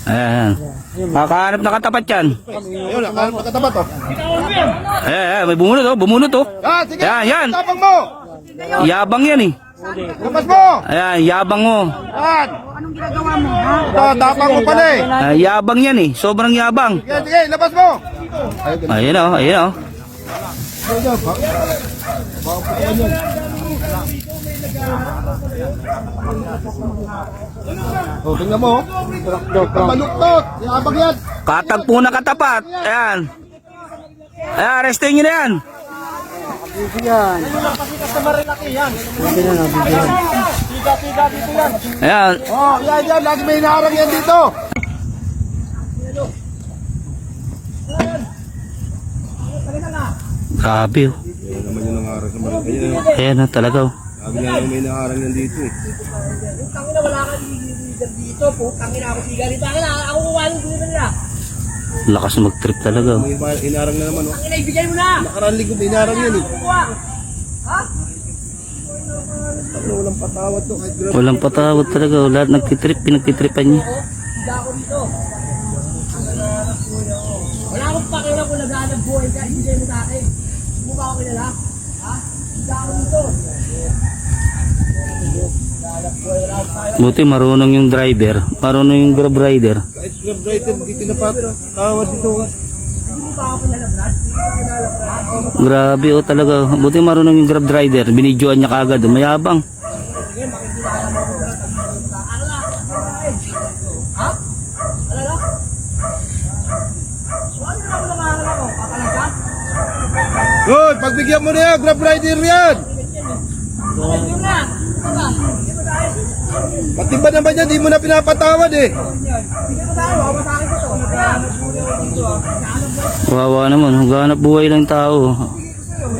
Ayan. Kakahanap na katapat yan. Ayun, nakahanap na katapat oh. Ayan, may bumunot oh, bumunot oh. Sige, Ayan, yan. tapang mo. Yabang yan eh. Labas mo. Ayan, yabang oh. Yan. Anong ginagawa mo? Tapang mo pala eh. Yabang yan eh, sobrang yabang. Sige, sige, labas mo. Ayan oh, ayan oh. Oh, tingnan mo. Baluktot. Yabang yan. Katagpo na katapat. Ayan. Ayan, arrestin nyo na yan. Ayan. Oh, yan. Lagi may inaarang yan dito. Grabe oh. Yan naman yung nangarang sa Marikina. Ayan na talaga oh. Lagi nga yung may inaarang yan dito eh. Tangina wala ka dito po. Tangina ako sigarin. Tangina ako kuwain dito nila. Lakas mag-trip talaga oh. May inaarang na naman oh. Tangina ibigay mo na. Nakaraan linggo may inaarang yan eh. Kuha. Ha? Walang patawad to. Kahit grabe. Walang patawad talaga oh. Lahat nagtitrip, pinagtitripan niya. Hindi ako dito. Wala akong pakialam kung naghahanap buhay ka. Ibigay mo sa akin. Hindi mo ba ako kilala? Ha? Hindi ako dito. Buti marunong yung driver, marunong yung grab rider. Kahit grab driver, hindi pinapatawad dito. Grabe oh talaga. Buti marunong yung grab driver, binidyoan niya kaagad, mayabang. Good, pagbigyan mo na yan, grab rider yan. Pati ba naman yan, di mo na pinapatawad eh. Kawawa naman, huganap buhay lang tao.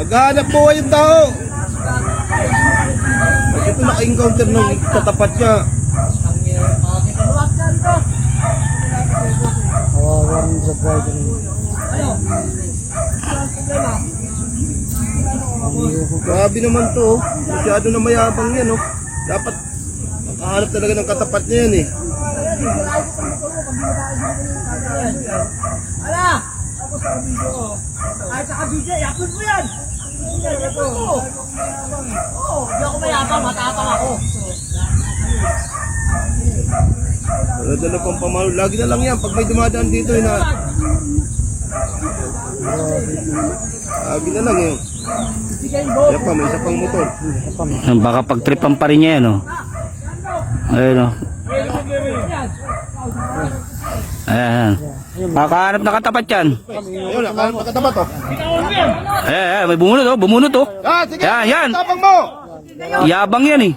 Naghahanap buhay yung tao. Kasi ito naka-encounter nung katapat niya. Grabe naman to oh. Masyado na mayabang yan oh. Dapat makahanap talaga ng katapat niya yan eh. Ala! Ako sa video ko. Kahit sa video, i-upload mo yan! Oo, hindi ako mayabang, matapang ako. Dala pang pamahal. Lagi na lang yan. Pag may dumadaan dito na. Lagi na lang yun. Kaya pa, may isa pang motor. Baka pagtripan pa rin niya yan oh. Ayun oh. Ayan. Kakahanap na katapat yan. Ayun, nakahanap na katapat oh. Ayan, may bumunot oh, bumunot oh. Sige, Yan, yan. tapang mo. Yabang yan eh.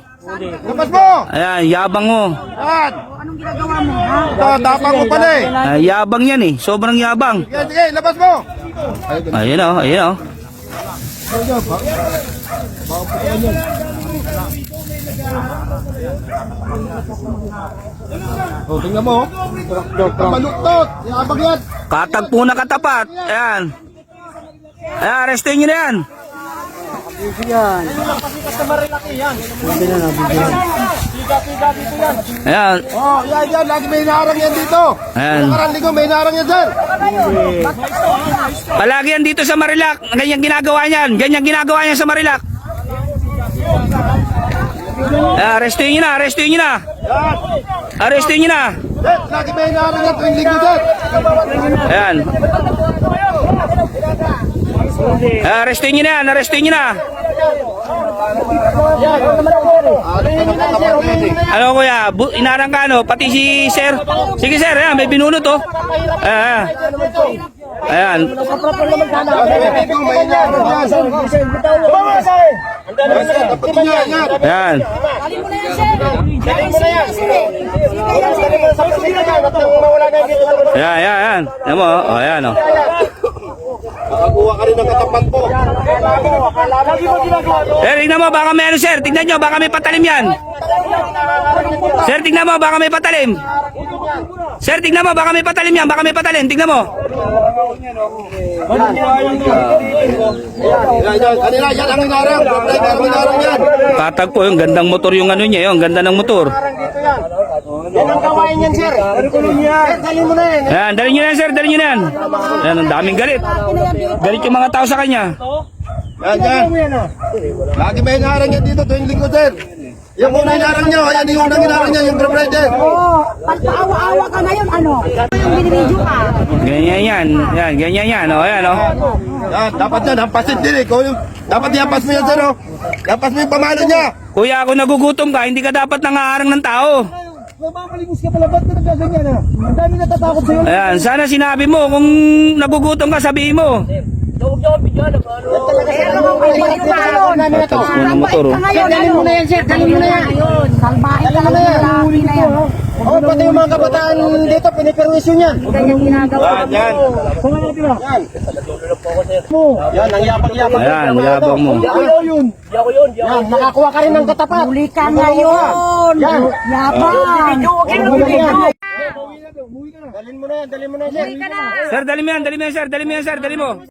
Labas mo. Ayan, yabang oh. Yan. Anong ginagawa mo? Tapang mo pala eh. Yabang yan eh, sobrang yabang. Sige, sige, labas mo. Ayun oh, ayun oh. Oh, tingnan mo. Baluktot. Yabang yan. Katagpo na katapat. Ayan. Ayan, arrestin nyo na yan. Ayan. Oh, yan. Lagi may inaarang yan dito. Ayan. Nakaraan linggo may inaarang yan dyan. Palagi yan dito sa Marilac. Ganyan ginagawa niyan. Ganyan ginagawa niyan sa Marilac. Arrestin nyo na, arrestin nyo na. Arrestin nyo na. Lagi may inaarang yan tuwing linggo dyan. Ayan. Arrestin nyo na yan, arrestin nyo na. Ano kuya, inarang ka ano, pati si sir. Sige sir, ayan, may binunot oh. Ayan. Ayan. Ayan. Ayan, ayan, ayan. Ayan mo, oh, ayan oh. Nakakuha ka rin ng katapat po. Sir, tignan mo, baka may ano sir, tignan nyo, baka may patalim yan. Sir, tignan mo, baka may patalim. Sir, tignan mo, baka may patalim yan, baka may patalim, tignan mo. Kanina, yan ang inarang. Yan ang inarang yan. Tatagpo yung gandang motor yung ano niya, yung ganda ng motor. Yan ang gawain yan, sir. Sir, dali mo na yan. Ayan, dali nyo na yan, sir, dali nyo na yan. Ayan, ang daming galit. Galit yung mga tao sa kanya. Yan. Lagi may hinarang yan dito tuwing linggo, sir. Yung unang hinarang nyo, ayan yung unang hinarang nyo, yung proprietor. Pagpaawa-awa ka ngayon, ano? Yung binibidyo ka. Ganyan yan. Yan, ganyan yan. O, ayan, o. Yan, dapat yan, hampasin din eh. Dapat ihampas mo yan, sir, oh. Ihampas mo yung pamalo niya. Kuya, kung nagugutom ka, hindi ka dapat nangaarang ng tao. Mamapaligos ka pala, ba't ka nagaganyan ha? Ang dami natatakot sa'yo. Ayan, sana sinabi mo kung nagugutom ka, sabihin mo. Huwag niyo akong bigyan, ano? Tapos mo ng motor, oh. Dali mo na yan, sir. Dali mo na yan. Salbahin ka lang yung lalaki na yan. Oh, pati yung mga kabataan dito, piniperwisyon yan. Ganyan ginagawa mo. Yan. Saan ka tira? Yan, ang yapang-yapang. Ayan, yabang mo. Ayaw yun. Yan, nakakuha ka rin ng katapat. Huli ka ngayon. Yan. Yabang. Dalin mo na yan, sir. Sir, dali mo yan, sir, dali mo yan, sir, dali mo.